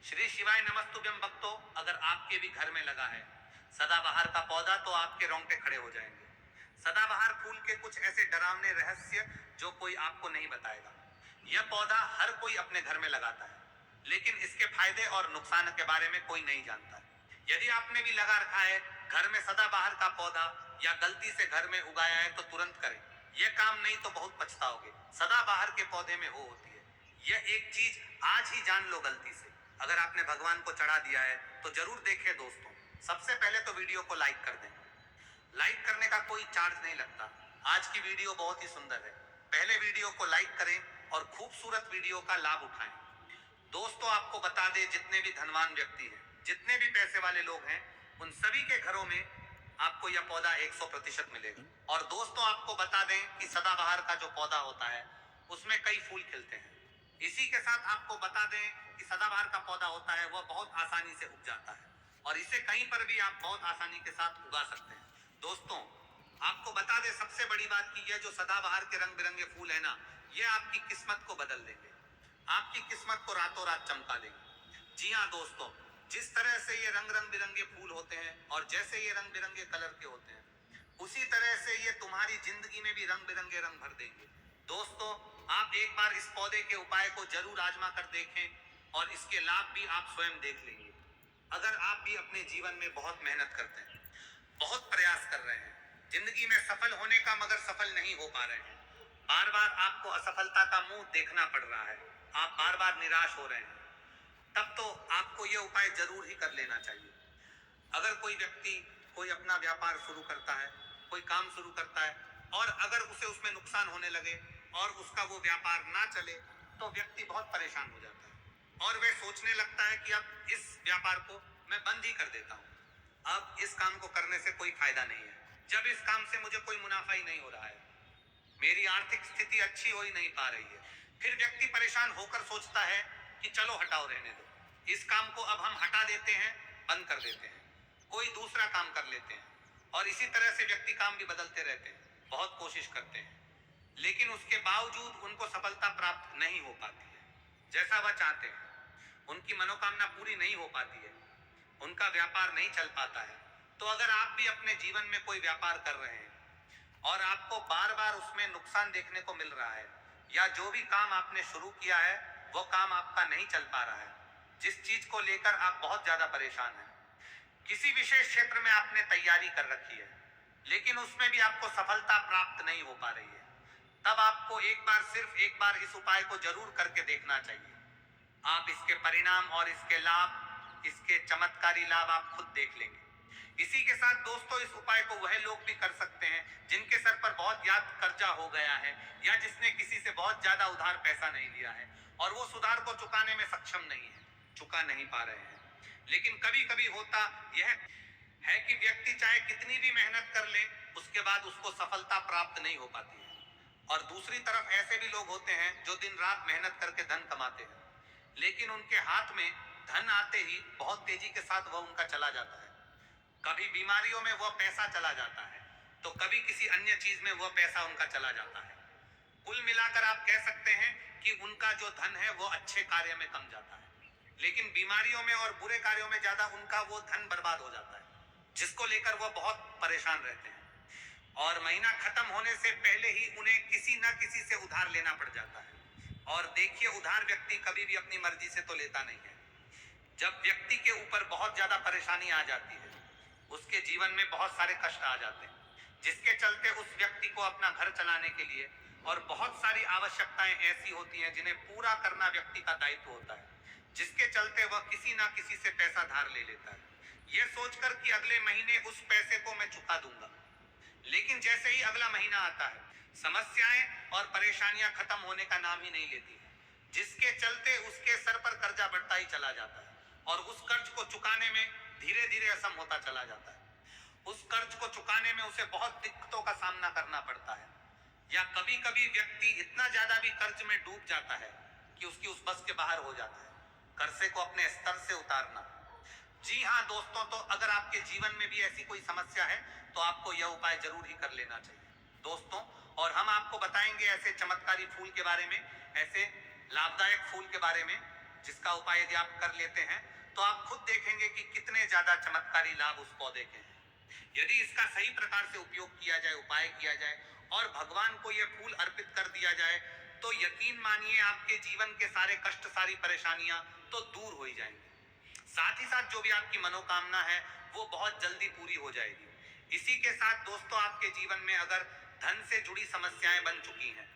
श्री शिवाय नमस्तुभ्यम भक्तों, अगर आपके भी घर में लगा है सदाबहार का पौधा तो आपके रोंगटे खड़े हो जाएंगे। सदाबहार फूल के कुछ ऐसे डरावने रहस्य जो कोई आपको नहीं बताएगा। यह पौधा हर कोई अपने घर में लगाता है, लेकिन इसके फायदे और नुकसान के बारे में कोई नहीं जानता है। यदि आपने भी लगा रखा है घर में सदाबहार का पौधा या गलती से घर में उगाया है तो तुरंत करें। यह काम नहीं तो बहुत पछताओगे। सदाबहार के पौधे में वो होती है, यह एक चीज आज ही जान लो गलती से। अगर आपने भगवान को चढ़ा दिया है तो जरूर देखें दोस्तों। सबसे पहले तो वीडियो को लाइक कर दें। लाइक करने का कोई चार्ज नहीं लगता। आज की वीडियो बहुत ही सुंदर है। पहले वीडियो को लाइक करें और खूबसूरत वीडियो का लाभ उठाएं। दोस्तों आपको बता दें, जितने भी धनवान व्यक्ति हैं, जितने भी पैसे वाले लोग हैं, उन सभी के घरों में आपको यह पौधा 100% मिलेगा। और दोस्तों आपको बता दें कि सदाबहार का जो पौधा होता है उसमें कई फूल खिलते हैं। इसी के साथ आपको बता दें कि सदाबहार का पौधा होता है वह बहुत आसानी से उग जाता है और इसे कहीं पर भी आप बहुत आसानी के साथ उगा सकते हैं। दोस्तों आपको बता दें सबसे बड़ी बात कि यह जो सदाबहार के रंग बिरंगे फूल है ना, यह आपकी किस्मत को बदल देंगे, आपकी किस्मत को रातों रात चमका देंगे। जी हाँ दोस्तों, जिस तरह से ये रंग बिरंगे फूल होते हैं और जैसे ये रंग बिरंगे कलर के होते हैं, उसी तरह से ये तुम्हारी जिंदगी में भी रंग बिरंगे रंग भर देंगे। दोस्तों आप एक बार इस पौधे के उपाय को जरूर आजमा कर देखें और इसके लाभ भी आप स्वयं देख लेंगे। अगर आप भी अपने जीवन में बहुत मेहनत करते हैं, बहुत प्रयास कर रहे हैं, जिंदगी में सफल होने का मगर सफल नहीं हो पा रहे हैं, बार बार आपको असफलता का मुंह देखना पड़ रहा है, आप बार बार निराश हो रहे हैं, तब तो आपको यह उपाय जरूर ही कर लेना चाहिए। अगर कोई व्यक्ति कोई अपना व्यापार शुरू करता है, कोई काम शुरू करता है और अगर उसे उसमें नुकसान होने लगे और उसका वो व्यापार ना चले तो व्यक्ति बहुत परेशान हो जाता है और वह सोचने लगता है कि अब इस व्यापार को मैं बंद ही कर देता हूँ, अब इस काम को करने से कोई फायदा नहीं है, जब इस काम से मुझे कोई मुनाफा ही नहीं हो रहा है, मेरी आर्थिक स्थिति अच्छी हो ही नहीं पा रही है। फिर व्यक्ति परेशान होकर सोचता है कि चलो हटाओ, रहने दो, इस काम को अब हम हटा देते हैं, बंद कर देते हैं, कोई दूसरा काम कर लेते हैं। और इसी तरह से व्यक्ति काम भी बदलते रहते हैं, बहुत कोशिश करते हैं, लेकिन उसके बावजूद उनको सफलता प्राप्त नहीं हो पाती है जैसा वह चाहते हैं, उनकी मनोकामना पूरी नहीं हो पाती है, उनका व्यापार नहीं चल पाता है। तो अगर आप भी अपने जीवन में कोई व्यापार कर रहे हैं और आपको बार बार उसमें नुकसान देखने को मिल रहा है या जो भी काम आपने शुरू किया है वो काम आपका नहीं चल पा रहा है, जिस चीज को लेकर आप बहुत ज्यादा परेशान हैं, किसी विशेष क्षेत्र में आपने तैयारी कर रखी है लेकिन उसमें भी आपको सफलता प्राप्त नहीं हो पा रही है, तब आपको एक बार, सिर्फ एक बार इस उपाय को जरूर करके देखना चाहिए। आप इसके परिणाम और इसके लाभ, इसके चमत्कारी लाभ आप खुद देख लेंगे। इसी के साथ दोस्तों इस उपाय को वह लोग भी कर सकते हैं जिनके सर पर बहुत ज्यादा कर्जा हो गया है या जिसने किसी से बहुत ज्यादा उधार पैसा नहीं लिया है और वो सुधार को चुकाने में सक्षम नहीं है, चुका नहीं पा रहे हैं। लेकिन कभी कभी होता यह है कि व्यक्ति चाहे कितनी भी मेहनत कर ले उसके बाद उसको सफलता प्राप्त नहीं हो पाती है। और दूसरी तरफ ऐसे भी लोग होते हैं जो दिन रात मेहनत करके धन कमाते हैं, लेकिन उनके हाथ में धन आते ही बहुत तेजी के साथ वह उनका चला जाता है। कभी बीमारियों में वह पैसा चला जाता है तो कभी किसी अन्य चीज में वह पैसा उनका चला जाता है। कुल मिलाकर आप कह सकते हैं कि उनका जो धन है वो अच्छे कार्य में कम जाता है, लेकिन बीमारियों में और बुरे कार्यों में ज्यादा उनका वो धन बर्बाद हो जाता है, जिसको लेकर वह बहुत परेशान रहते हैं और महीना खत्म होने से पहले ही उन्हें किसी ना किसी से उधार लेना पड़ जाता है। और देखिए, उधार व्यक्ति कभी भी अपनी मर्जी से तो लेता नहीं है। जब व्यक्ति के ऊपर बहुत ज्यादा परेशानी आ जाती है, उसके जीवन में बहुत सारे कष्ट आ जाते हैं, जिसके चलते उस व्यक्ति को अपना घर चलाने के लिए और बहुत सारी आवश्यकताएं ऐसी होती हैं जिन्हें पूरा करना व्यक्ति का दायित्व होता है, जिसके चलते वह किसी ना किसी से पैसा धार ले लेता है, यह सोचकर कि अगले महीने उस पैसे को मैं चुका दूंगा। लेकिन जैसे ही अगला महीना आता है, समस्याएं और परेशानियां खत्म होने का नाम ही नहीं लेती है, जिसके चलते उसके सर पर कर्जा बढ़ता ही चला जाता है और उस कर्ज को चुकाने में धीरे धीरे असम होता चला जाता है। उस कर्ज को चुकाने में उसे बहुत दिक्कतों का सामना करना पड़ता है, या कभी कभी व्यक्ति इतना ज्यादा भी कर्ज में डूब जाता है कि उसकी उस बस के बाहर हो जाता है। कर्जे को अपने स्तर से उतारना। जी हाँ दोस्तों, तो अगर आपके जीवन में भी ऐसी कोई समस्या है तो आपको यह उपाय जरूर ही कर लेना चाहिए दोस्तों। और हम आपको बताएंगे ऐसे चमत्कारी फूल के बारे में, ऐसे लाभदायक फूल के बारे में जिसका उपाय यदि आप कर लेते हैं तो आप खुद देखेंगे कि कितने ज्यादा चमत्कारी लाभ उस पौधे के हैं। यदि इसका सही प्रकार से उपयोग किया जाए, उपाय किया जाए और भगवान को यह फूल अर्पित कर दिया जाए तो यकीन मानिए आपके जीवन के सारे कष्ट, सारी परेशानियां तो दूर हो ही जाएंगी। साथ ही साथ जो भी आपकी मनोकामना है वो बहुत जल्दी पूरी हो जाएगी। इसी के साथ दोस्तों, आपके जीवन में अगर धन से जुड़ी समस्याएं बन चुकी हैं,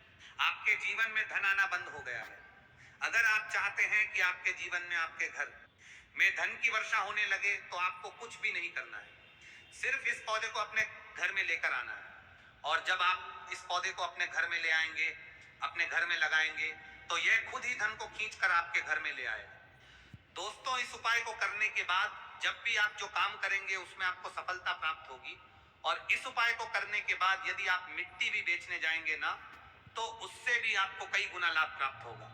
आपके जीवन में धन आना बंद हो गया है, अगर आप चाहते हैं कि आपके जीवन में, आपके घर में धन की वर्षा होने लगे, तो आपको कुछ भी नहीं करना है, सिर्फ इस पौधे को अपने घर में लेकर आना है। और जब आप इस पौधे को अपने घर में ले आएंगे, अपने घर में लगाएंगे, तो यह खुद ही धन को खींचकर आपके घर में ले आएगा। दोस्तों, इस उपाय को करने के बाद जब भी आप जो काम करेंगे उसमें आपको सफलता प्राप्त होगी। और इस उपाय को करने के बाद यदि आप मिट्टी भी बेचने जाएंगे ना, तो उससे भी आपको कई गुना लाभ प्राप्त होगा।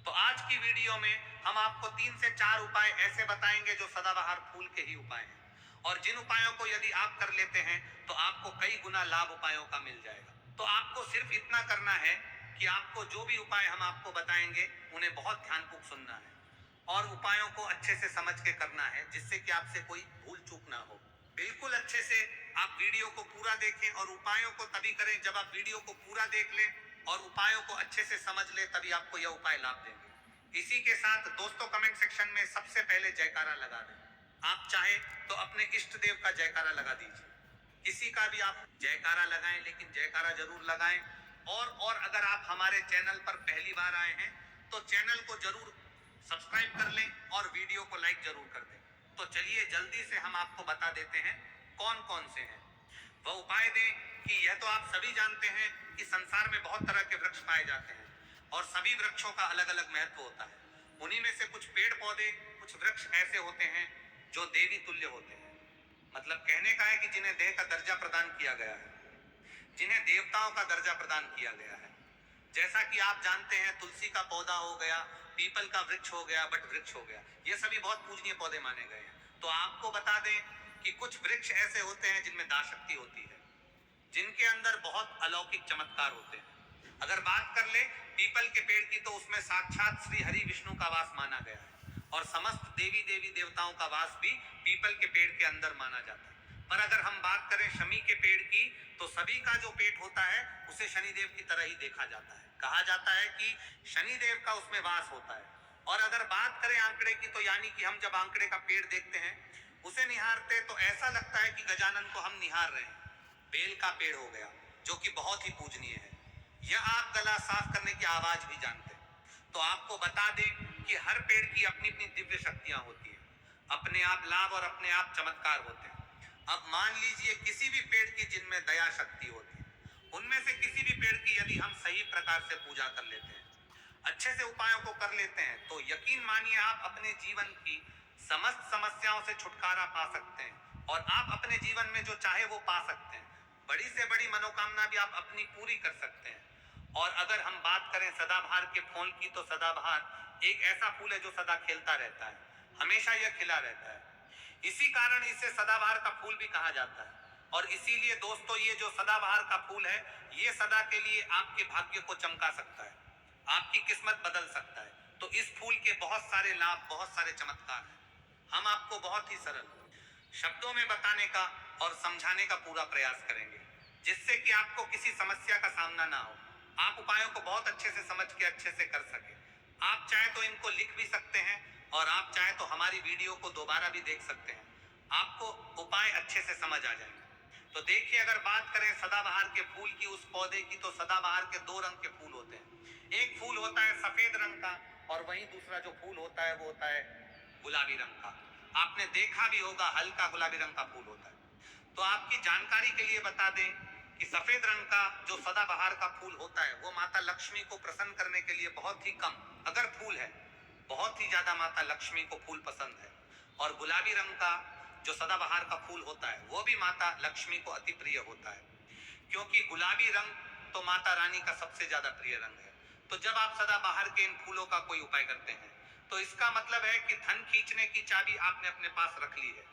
तो आज की वीडियो में हम आपको 3 से 4 उपाय ऐसे बताएंगे जो सदाबहार फूल के ही उपाय हैं, और जिन उपायों को यदि आप कर लेते हैं तो आपको कई गुना लाभ उपायों का मिल जाएगा। तो आपको सिर्फ इतना करना है कि आपको जो भी उपाय हम आपको बताएंगे उन्हें बहुत ध्यानपूर्वक सुनना है और उपायों को अच्छे से समझ के करना है, जिससे कि आपसे कोई भूल चूक ना हो। बिल्कुल अच्छे से आप वीडियो को पूरा देखें, और उपायों को तभी करें जब आप वीडियो को पूरा देख लें और उपायों को अच्छे से समझ लें, तभी आपको यह उपाय लाभ देंगे। इसी के साथ दोस्तों, कमेंट सेक्शन में सबसे पहले जयकारा लगा दें। आप चाहें तो अपने इष्ट देव का जयकारा लगा दीजिए, किसी का भी आप जयकारा लगाएं, लेकिन जयकारा जरूर लगाएं। और अगर आप हमारे चैनल पर पहली बार आए हैं तो चैनल को जरूर सब्सक्राइब कर लें और वीडियो को लाइक जरूर कर दें। तो चलिए जल्दी से हम आपको बता देते हैं कौन कौन से हैं वह उपाय दें। कि यह तो आप सभी जानते हैं कि संसार में बहुत तरह के वृक्ष पाए जाते हैं और सभी वृक्षों का अलग अलग महत्व होता है। उन्हीं में से कुछ पेड़ पौधे, कुछ वृक्ष ऐसे होते हैं जो देवी तुल्य होते हैं। मतलब कहने का है कि जिन्हें देह का दर्जा प्रदान किया गया है, जिन्हें देवताओं का दर्जा प्रदान किया गया है। जैसा कि आप जानते हैं, तुलसी का पौधा हो गया, पीपल का वृक्ष हो गया, बट वृक्ष हो गया, ये सभी बहुत पूजनीय पौधे माने गए हैं। तो आपको बता दें कि कुछ वृक्ष ऐसे होते हैं जिनमें दाशक्ति होती है, जिनके अंदर बहुत अलौकिक चमत्कार होते हैं। अगर बात कर ले पीपल के पेड़ की, तो उसमें साक्षात श्री हरि विष्णु का वास माना गया है, और समस्त देवी देवताओं का वास भी पीपल के पेड़ के अंदर माना जाता है। पर अगर हम बात करें शमी के पेड़ की, तो सभी का जो पेट होता है उसे शनिदेव की तरह ही देखा जाता है। कहा जाता है कि शनिदेव का उसमें वास होता है। और अगर बात करें आंकड़े की, तो यानी कि हम जब आंकड़े का पेड़ देखते हैं, उसे निहारते, तो ऐसा लगता है कि गजानन को हम निहार रहे हैं। बेल का पेड़ हो गया, जो कि बहुत ही पूजनीय है, यह आप गला साफ करने की आवाज भी जानते हैं। तो आपको बता दें कि हर पेड़ की अपनी अपनी दिव्य शक्तियां होती हैं, अपने आप लाभ और अपने आप चमत्कार होते हैं। अब मान लीजिए किसी भी पेड़ की जिनमें दया शक्ति होती है, उनमें से किसी भी पेड़ की यदि हम सही प्रकार से पूजा कर लेते हैं, अच्छे से उपायों को कर लेते हैं, तो यकीन मानिए आप अपने जीवन की समस्त समस्याओं से छुटकारा पा सकते हैं और आप अपने जीवन में जो चाहे वो पा सकते हैं। बड़ी से बड़ी मनोकामना भी आप अपनी पूरी कर सकते हैं। और अगर हम बात करें सदाबहार के फूल की, तो सदाबहार एक ऐसा फूल है जो सदा खिलता रहता है, हमेशा यह खिला रहता है। इसी कारण इसे सदाबहार का फूल भी कहा जाता है। और इसीलिए दोस्तों, ये जो सदाबहार का फूल है, ये सदा के लिए आपके भाग्य को चमका सकता है, आपकी किस्मत बदल सकता है। तो इस फूल के बहुत सारे लाभ, बहुत सारे चमत्कार हैं। हम आपको बहुत ही सरल शब्दों में बताने का और समझाने का पूरा प्रयास करेंगे, जिससे कि आपको किसी समस्या का सामना ना हो, आप उपायों को बहुत अच्छे से समझ के अच्छे से कर सके। आप चाहे तो इनको लिख भी सकते हैं, और आप चाहे तो हमारी वीडियो को दोबारा भी देख सकते हैं, आपको उपाय अच्छे से समझ आ जाएंगे। तो देखिए, अगर बात करें सदाबहार के फूल की, उस पौधे की, तो सदाबहार के 2 रंग के फूल होते हैं। एक फूल होता है सफेद रंग का, और वहीं दूसरा जो फूल होता है वो होता है गुलाबी रंग का। आपने देखा भी होगा, हल्का गुलाबी रंग का फूल होता है। तो आपकी जानकारी के लिए बता दें कि सफेद रंग का जो सदाबहार का फूल होता है, वो माता लक्ष्मी को प्रसन्न करने के लिए बहुत ही कम अगर फूल है, बहुत ही ज्यादा माता लक्ष्मी को फूल पसंद है। और गुलाबी रंग का जो सदाबहार का फूल होता है, वो भी माता लक्ष्मी को अति प्रिय होता है, क्योंकि गुलाबी रंग तो माता रानी का सबसे ज्यादा प्रिय रंग है। तो जब आप सदाबहार के इन फूलों का कोई उपाय करते हैं, तो इसका मतलब है कि धन खींचने की चाबी आपने अपने पास रख ली है,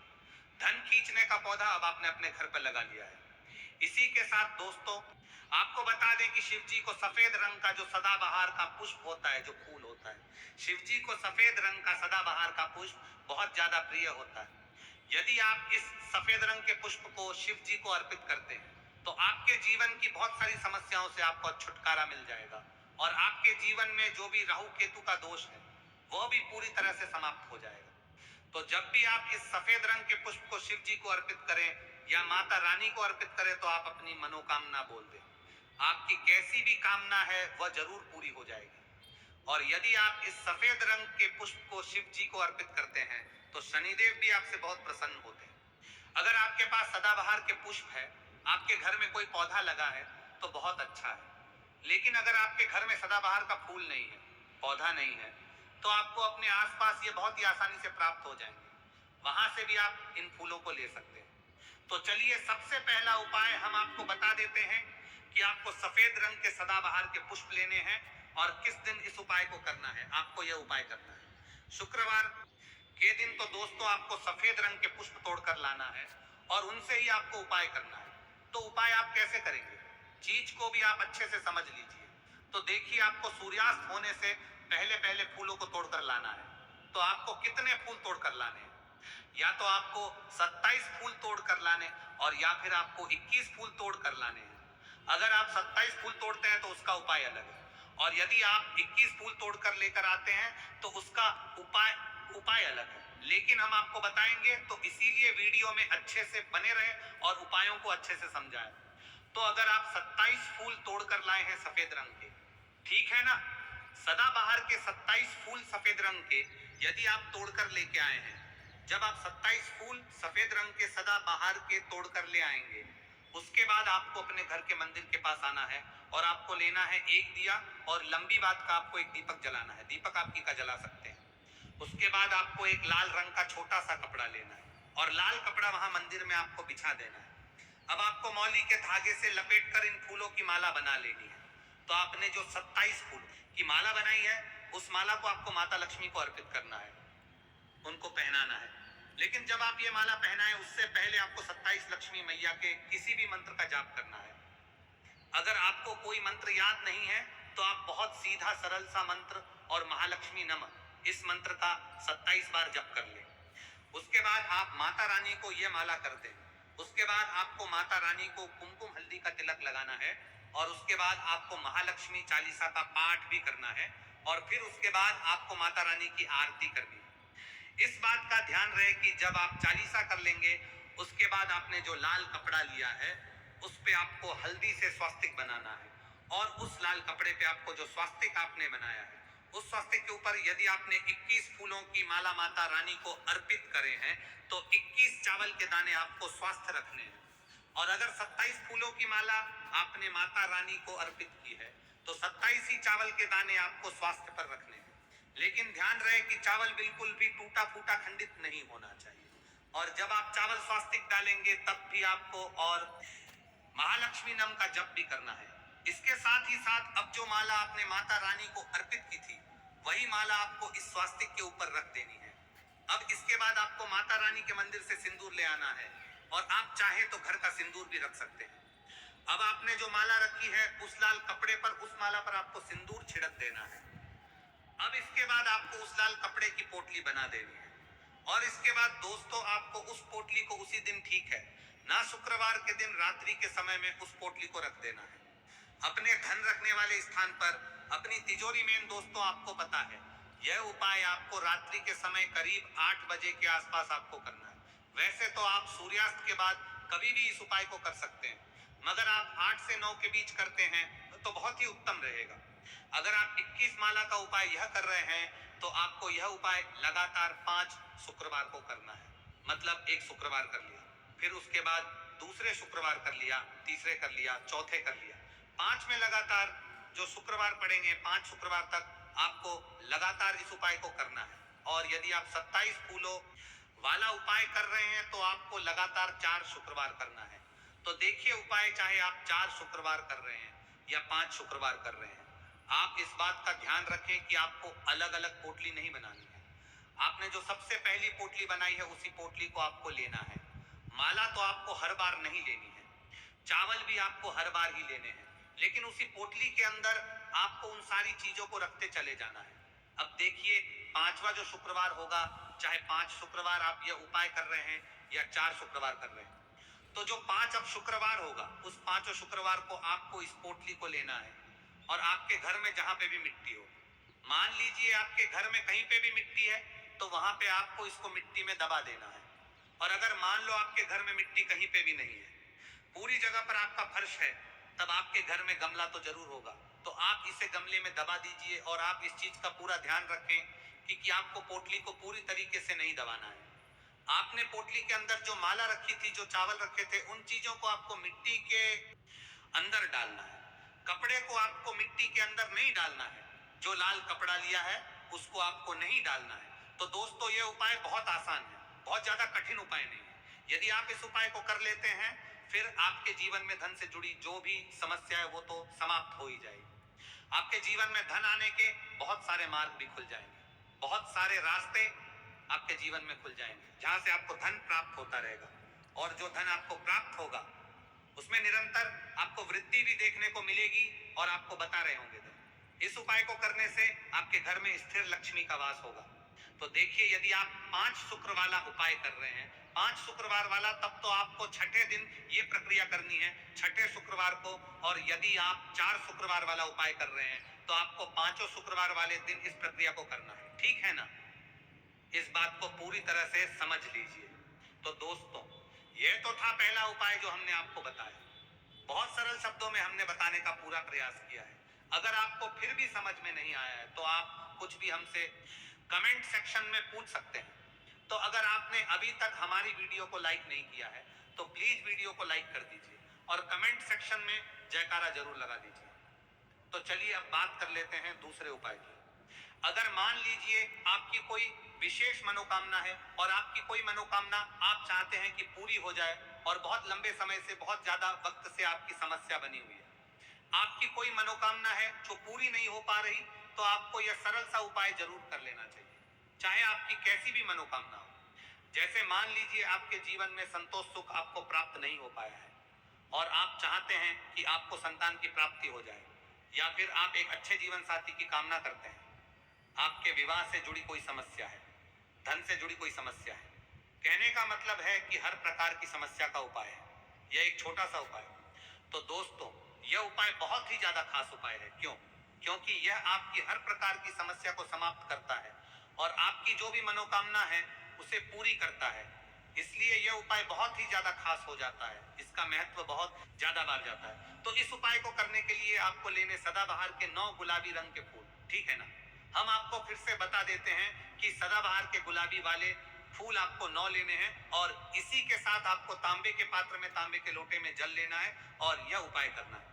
धन खींचने का पौधा अब आपने अपने घर पर लगा लिया है। इसी के साथ दोस्तों, आपको बता दें कि शिव जी को सफेद रंग का जो सदाबहार का पुष्प होता है, जो फूल होता है, शिव जी को सफेद रंग का सदाबहार का पुष्प बहुत ज्यादा प्रिय होता है। यदि आप इस सफेद रंग के पुष्प को शिव जी को अर्पित करते हैं तो आपके जीवन की बहुत सारी समस्याओं से आपको छुटकारा मिल जाएगा और आपके जीवन में जो भी राहु केतु का दोष है वह भी पूरी तरह से समाप्त हो जाएगा। तो जब भी आप इस सफेद रंग के पुष्प को शिव जी को अर्पित करें या माता रानी को अर्पित करें तो आप अपनी मनोकामना बोल दें। आपकी कैसी भी कामना है वह जरूर पूरी हो जाएगी। और यदि आप इस सफेद रंग के पुष्प को शिव जी को अर्पित करते हैं तो शनिदेव भी आपसे बहुत प्रसन्न होते हैं। अगर आपके पास सदाबहार के पुष्प है, आपके घर में कोई पौधा लगा है तो बहुत अच्छा है। लेकिन अगर आपके घर में सदाबहार का फूल नहीं है, पौधा नहीं है, तो आपको अपने आसपास ये बहुत ही आसानी से प्राप्त हो जाएंगे। वहां से भी आप इन फूलों को ले सकते हैं। तो चलिए सबसे पहला उपाय हम आपको बता देते हैं कि आपको सफेद रंग के सदाबहार के पुष्प लेने हैं और किस दिन इस उपाय को करना है। आपको यह उपाय करना है शुक्रवार के दिन। तो दोस्तों आपको सफेद रंग के पुष्प तोड़कर लाना है और उनसे ही आपको उपाय करना है। तो उपाय आप कैसे करेंगे, चीज को भी आप अच्छे से समझ लीजिए। तो देखिए, आपको सूर्यास्त होने से पहले पहले फूलों को तोड़कर लाना है। तो आपको कितने फूल तोड़कर लाने हैं? या तो आपको 27 फूल तोड़कर लाने और या फिर आपको 21 फूल तोड़कर लाने हैं। अगर आप 27 फूल तोड़ते हैं तो उसका उपाय अलग है, और यदि आप 21 फूल तोड़कर लेकर आते हैं तो उसका उपाय अलग है। लेकिन हम आपको बताएंगे, तो इसीलिए वीडियो में अच्छे से बने रहे और उपायों को अच्छे से समझाएं। तो अगर आप 27 फूल तोड़कर लाए हैं सफेद रंग के, ठीक है ना, सदाबहार के 27 फूल सफेद रंग के यदि आप तोड़कर लेके आए हैं, जब आप 27 फूल सफेद रंग के सदाबहार के तोड़कर ले आएंगे, उसके बाद आपको अपने घर के मंदिर के पास आना है और आपको लेना है एक दिया और लंबी बात का आपको एक दीपक जलाना है। दीपक आप का जला सकते हैं। उसके बाद आपको एक लाल रंग का छोटा सा कपड़ा लेना है और लाल कपड़ा वहां मंदिर में आपको बिछा देना है। अब आपको मौली के धागे से लपेटकर इन फूलों की माला बना लेनी है। तो आपने जो 27 फूल की माला बनाई है, उस माला को आपको माता लक्ष्मी को अर्पित करना है, उनको पहनाना है। लेकिन जब आप ये माला पहनाएं उससे पहले आपको 27 लक्ष्मी मैया के किसी भी मंत्र का जाप करना है। अगर आपको कोई मंत्र याद नहीं है तो आप बहुत सीधा सरल सा मंत्र और महालक्ष्मी नमः इस मंत्र का 27 बार जप कर लें। उसके बाद आप माता रानी को ये माला कर दें। उसके बाद आपको माता रानी को कुमकुम हल्दी का तिलक लगाना है और उसके बाद आपको महालक्ष्मी चालीसा का पाठ भी करना है और फिर उसके बाद आपको माता रानी की आरती करनी है। इस बात का ध्यान रहे कि जब आप चालीसा कर लेंगे उसके बाद आपने जो लाल कपड़ा लिया है उस पे आपको हल्दी से स्वास्तिक बनाना है और उस लाल कपड़े पे आपको जो स्वास्तिक आपने बनाया है उस स्वास्तिक के ऊपर यदि आपने 21 फूलों की माला माता रानी को अर्पित करे हैं तो 21 चावल के दाने आपको स्वास्थ्य रखने हैं। और अगर 27 फूलों की माला आपने माता रानी को अर्पित की है तो 27 ही चावल के दाने आपको स्वास्थ्य पर रखने हैं। लेकिन ध्यान रहे कि चावल बिल्कुल भी टूटा फूटा खंडित नहीं होना चाहिए। और जब आप चावल स्वास्तिक डालेंगे तब भी आपको और महालक्ष्मी नाम का जप भी करना है। इसके साथ ही साथ अब जो माला आपने माता रानी को अर्पित की थी वही माला आपको इस स्वास्तिक के ऊपर रख देनी है। अब इसके बाद आपको माता रानी के मंदिर से सिंदूर ले आना है और आप चाहे तो घर का सिंदूर भी रख सकते हैं। अब आपने जो माला रखी है उस लाल कपड़े पर, उस माला पर आपको सिंदूर छिड़क देना है। अब इसके बाद आपको उस लाल कपड़े की पोटली बना देनी है और इसके बाद दोस्तों आपको उस पोटली को उसी दिन, ठीक है ना, शुक्रवार के दिन रात्रि के समय में उस पोटली को रख देना है अपने धन रखने वाले स्थान पर, अपनी तिजोरी में। दोस्तों आपको पता है यह उपाय आपको रात्रि के समय करीब 8 बजे के आसपास आपको करना है। वैसे तो आप सूर्यास्त के बाद कभी भी इस उपाय को कर सकते हैं, मगर आप 8 से 9 के बीच करते हैं तो बहुत ही उत्तम रहेगा। अगर आप 21 माला का उपाय यह कर रहे हैं तो आपको यह उपाय लगातार 5 शुक्रवार को करना है। मतलब एक शुक्रवार कर लिया, फिर उसके बाद दूसरे शुक्रवार कर लिया, तीसरे कर लिया, चौथे कर लिया, 5 में लगातार जो शुक्रवार पड़ेंगे 5 शुक्रवार तक आपको लगातार इस उपाय को करना है। और यदि आप 27 फूलों वाला उपाय कर रहे हैं तो आपको लगातार 4 शुक्रवार करना है। तो देखिए उपाय चाहे आप 4 शुक्रवार कर रहे हैं या 5 शुक्रवार कर रहे हैं, आप इस बात का ध्यान रखें कि आपको अलग अलग पोटली नहीं बनानी है। आपने जो सबसे पहली पोटली बनाई है उसी पोटली को आपको लेना है। माला तो आपको हर बार नहीं लेनी है, चावल भी आपको हर बार ही लेने हैं, लेकिन उसी पोटली के अंदर आपको उन सारी चीजों को रखते चले जाना है। अब देखिए, पांचवा जो शुक्रवार होगा, चाहे 5 शुक्रवार आप यह उपाय कर रहे हैं या 4 शुक्रवार कर रहे हैं, तो जो 5 अब शुक्रवार होगा, उस 5 शुक्रवार को आपको इस पोटली को लेना है और आपके घर में जहां पे भी मिट्टी हो, मान लीजिए आपके घर में कहीं पे भी मिट्टी है, तो वहां पे आपको इसको मिट्टी में दबा देना है। और अगर मान लो आपके घर में मिट्टी कहीं पे भी नहीं है, पूरी जगह पर आपका फर्श है, तब आपके घर में गमला तो जरूर होगा, तो आप इसे गमले में दबा दीजिए। और आप इस चीज का पूरा ध्यान रखें कि आपको पोटली को पूरी तरीके से नहीं दबाना है। आपने पोटली के अंदर जो माला रखी थी, जो चावल रखे थे, उन चीजों को आपको मिट्टी के अंदर डालना है। कपड़े को आपको मिट्टी के अंदर नहीं डालना है। जो लाल कपड़ा लिया है उसको आपको नहीं डालना है। तो दोस्तों, ये उपाय बहुत आसान है, बहुत ज्यादा कठिन उपाय नहीं है। यदि आप इस उपाय को कर लेते हैं, फिर आपके जीवन में धन से जुड़ी जो भी समस्या है वो तो समाप्त हो ही जाएगी। आपके जीवन में धन आने के बहुत सारे मार्ग भी खुल जाएंगे, बहुत सारे रास्ते आपके जीवन में खुल जाएंगे, जहां से आपको धन प्राप्त होता रहेगा। और जो धन आपको प्राप्त होगा उसमें निरंतर आपको वृद्धि भी देखने को मिलेगी और आपको बता रहे होंगे धन। इस उपाय को करने से आपके घर में स्थिर लक्ष्मी का वास होगा। तो देखिए, यदि आप 5 शुक्र वाला उपाय कर रहे हैं, 5 शुक्रवार वाला, तब तो आपको छठे दिन ये प्रक्रिया करनी है, छठे शुक्रवार को। और यदि आप 4 शुक्रवार वाला उपाय कर रहे हैं, तो आपको 5 शुक्रवार वाले दिन इस प्रक्रिया को करना है। ठीक है ना? इस बात को पूरी तरह से समझ लीजिए। तो दोस्तों, यह तो था पहला उपाय जो हमने आपको बताया। बहुत सरल शब्दों में हमने बताने का पूरा प्रयास किया है। अगर आपको फिर भी समझ में नहीं आया है, तो आप कुछ भी हमसे कमेंट सेक्शन में पूछ सकते हैं। तो अगर आपने अभी तक हमारी वीडियो को लाइक नहीं किया है, तो प्लीज वीडियो को लाइक कर दीजिए और कमेंट सेक्शन में जयकारा जरूर लगा दीजिए। तो चलिए अब बात कर लेते हैं दूसरे उपाय की। अगर मान लीजिए आपकी कोई विशेष मनोकामना है और आपकी कोई मनोकामना आप चाहते हैं कि पूरी हो जाए, और बहुत लंबे समय से, बहुत ज्यादा वक्त से आपकी समस्या बनी हुई है, आपकी कोई मनोकामना है जो पूरी नहीं हो पा रही, तो आपको यह सरल सा उपाय जरूर कर लेना चाहिए, चाहे आपकी कैसी भी मनोकामना हो। जैसे मान लीजिए आपके जीवन में संतोष सुख आपको प्राप्त नहीं हो पाया है और आप चाहते हैं कि आपको संतान की प्राप्ति हो जाए, या फिर आप एक अच्छे जीवन साथी की कामना करते हैं, आपके विवाह से जुड़ी कोई समस्या है, धन से जुड़ी कोई समस्या है। कहने का मतलब है कि हर प्रकार की समस्या का उपाय है यह एक छोटा सा उपाय। तो दोस्तों, यह उपाय बहुत ही ज्यादा खास उपाय है। क्यों? क्योंकि यह आपकी हर प्रकार की समस्या को समाप्त करता है और आपकी जो भी मनोकामना है उसे पूरी करता है। इसलिए यह उपाय बहुत ही ज्यादा खास हो जाता है, इसका महत्व बहुत ज्यादा बढ़ जाता है। तो इस उपाय को करने के लिए आपको लेने सदाबहार के 9 गुलाबी रंग के फूल। ठीक है ना? हम आपको फिर से बता देते हैं कि सदाबहार के गुलाबी वाले फूल आपको 9 लेने हैं, और इसी के साथ आपको तांबे के पात्र में, तांबे के लोटे में जल लेना है और यह उपाय करना है।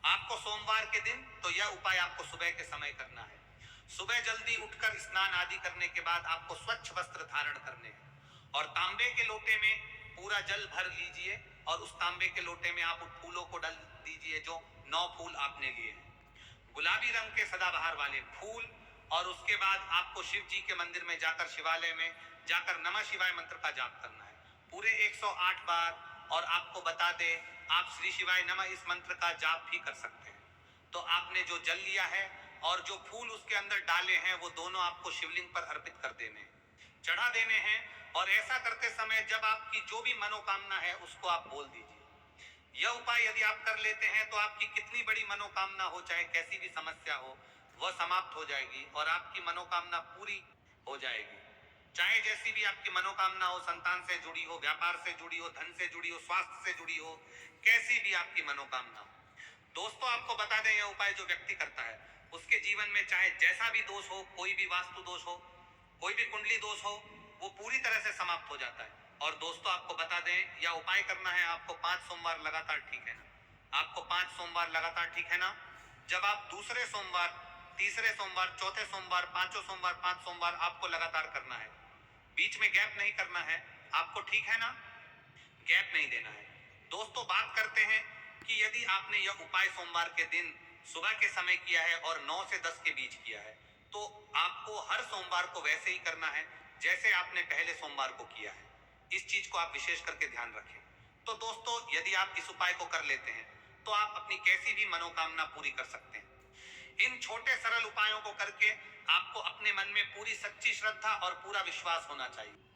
आपको सोमवार के दिन तो यह उपाय आपको सुबह के समय करना है। सुबह जल्दी उठकर स्नान आदि करने के बाद आपको स्वच्छ वस्त्र धारण करने हैं और तांबे के लोटे में पूरा जल भर लीजिए और उस तांबे के लोटे में आप उन फूलों को डाल दीजिए जो 9 फूल आपने लिए हैं, गुलाबी रंग के सदाबहार वाले फूल। और उसके बाद आपको शिव जी के मंदिर में जाकर, शिवालय में जाकर नमः शिवाय मंत्र का जाप करना है पूरे 108 बार। और आपको बता दे, आप श्री शिवाय नमः इस मंत्र का जाप भी कर सकते हैं। तो आपने जो जल लिया है और जो फूल उसके अंदर डाले हैं, वो दोनों आपको शिवलिंग पर अर्पित कर देने हैं, चढ़ा देने हैं। और ऐसा करते समय जब आपकी जो भी मनोकामना है उसको आप बोल दीजिए। यह उपाय यदि आप कर लेते हैं तो आपकी कितनी बड़ी मनोकामना हो, चाहे कैसी भी समस्या हो, वह समाप्त हो जाएगी और आपकी मनोकामना पूरी हो जाएगी। चाहे जैसी भी आपकी मनोकामना हो, संतान से जुड़ी हो, व्यापार से जुड़ी हो, धन से जुड़ी हो, स्वास्थ्य से जुड़ी हो, कैसी भी आपकी मनोकामना हो। दोस्तों, आपको बता दें, यह उपाय जो व्यक्ति करता है उसके जीवन में चाहे जैसा भी दोष हो, कोई भी वास्तु दोष हो, कोई भी कुंडली दोष हो, वो पूरी तरह से समाप्त हो जाता है। और दोस्तों, आपको बता दें, यह उपाय करना है आपको 5 सोमवार लगातार। ठीक है ना? आपको 5 सोमवार लगातार, ठीक है ना? जब आप दूसरे सोमवार, तीसरे सोमवार, चौथे सोमवार, 5 सोमवार, 5 सोमवार आपको लगातार करना है, बीच में गैप नहीं करना है आपको। ठीक है ना? गैप नहीं देना है। दोस्तों, बात करते हैं कि यदि आपने यह उपाय सोमवार के दिन सुबह के समय किया है और 9 से 10 के बीच किया है, तो आपको हर सोमवार को वैसे ही करना है जैसे आपने पहले सोमवार को किया है। इस चीज को आप विशेष करके ध्यान रखें। तो दोस्तों, यदि आप इस उपाय को कर लेते हैं तो आप अपनी कैसी भी मनोकामना पूरी कर सकते हैं। इन छोटे सरल उपायों को करके आपको अपने मन में पूरी सच्ची श्रद्धा और पूरा विश्वास होना चाहिए।